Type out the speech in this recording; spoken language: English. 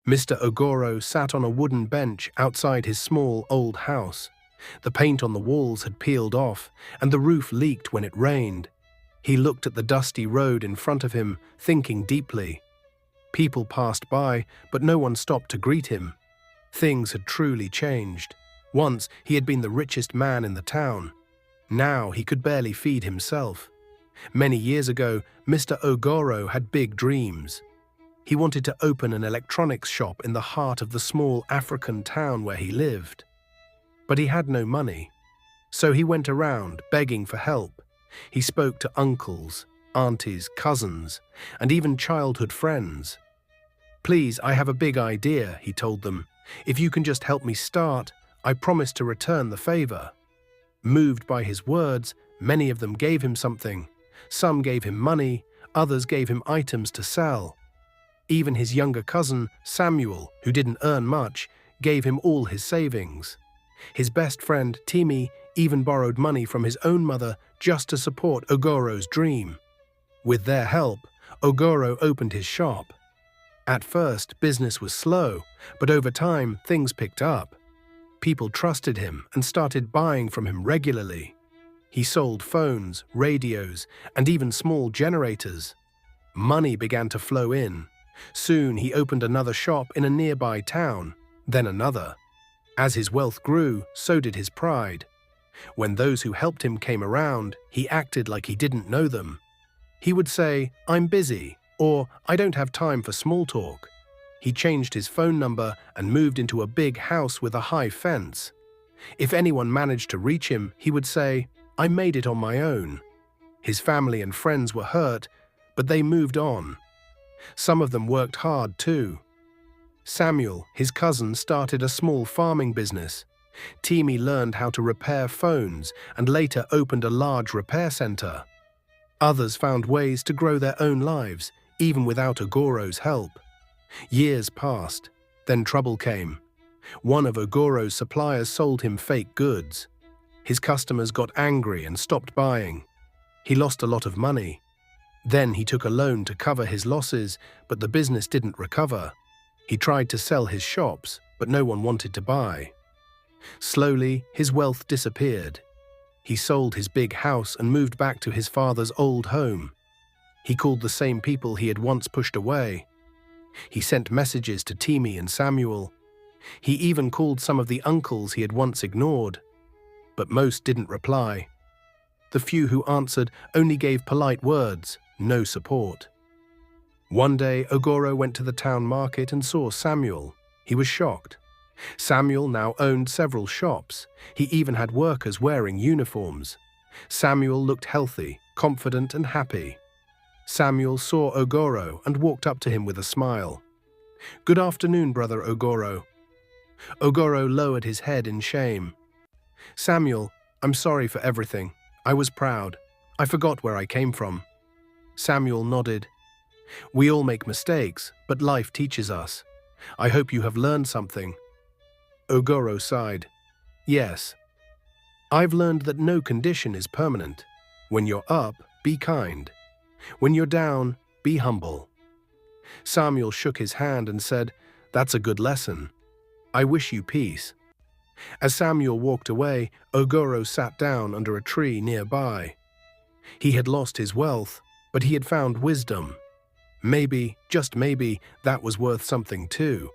Mr. Ogoro sat on a wooden bench outside his small old house. The paint on the walls had peeled off, and the roof leaked when it rained. He looked at the dusty road in front of him, thinking deeply. People passed by, but no one stopped to greet him. Things had truly changed. Once he had been the richest man in the town. Now he could barely feed himself. Many years ago, Mr. Ogoro had big dreams. He wanted to open an electronics shop in the heart of the small African town where he lived. But he had no money. So he went around begging for help. He spoke to uncles, aunties, cousins, and even childhood friends. "Please, I have a big idea," he told them. "If you can just help me start, I promise to return the favor." Moved by his words, many of them gave him something. Some gave him money, others gave him items to sell. Even his younger cousin, Samuel, who didn't earn much, gave him all his savings. His best friend, Timi, even borrowed money from his own mother just to support Ogoro's dream. With their help, Ogoro opened his shop. At first, business was slow, but over time, things picked up. People trusted him and started buying from him regularly. He sold phones, radios, and even small generators. Money began to flow in. Soon he opened another shop in a nearby town, then another. As his wealth grew, so did his pride. When those who helped him came around, he acted like he didn't know them. He would say, "I'm busy," or "I don't have time for small talk." He changed his phone number and moved into a big house with a high fence. If anyone managed to reach him, he would say, "I made it on my own." His family and friends were hurt, but they moved on. Some of them worked hard too. Samuel, his cousin, started a small farming business. Timi learned how to repair phones and later opened a large repair center. Others found ways to grow their own lives, even without Ogoro's help. Years passed, then trouble came. One of Ogoro's suppliers sold him fake goods. His customers got angry and stopped buying. He lost a lot of money. Then he took a loan to cover his losses, but the business didn't recover. He tried to sell his shops, but no one wanted to buy. Slowly, his wealth disappeared. He sold his big house and moved back to his father's old home. He called the same people he had once pushed away. He sent messages to Timi and Samuel. He even called some of the uncles he had once ignored. But most didn't reply. The few who answered only gave polite words, no support. One day, Ogoro went to the town market and saw Samuel. He was shocked. Samuel now owned several shops. He even had workers wearing uniforms. Samuel looked healthy, confident, and happy. Samuel saw Ogoro and walked up to him with a smile. "Good afternoon, Brother Ogoro." Ogoro lowered his head in shame. "Samuel, I'm sorry for everything. I was proud. I forgot where I came from." Samuel nodded. "We all make mistakes, but life teaches us. I hope you have learned something." Ogoro sighed. "Yes. I've learned that no condition is permanent. When you're up, be kind. When you're down, be humble." Samuel shook his hand and said, "That's a good lesson. I wish you peace." As Samuel walked away, Ogoro sat down under a tree nearby. He had lost his wealth, but he had found wisdom. Maybe, just maybe, that was worth something too.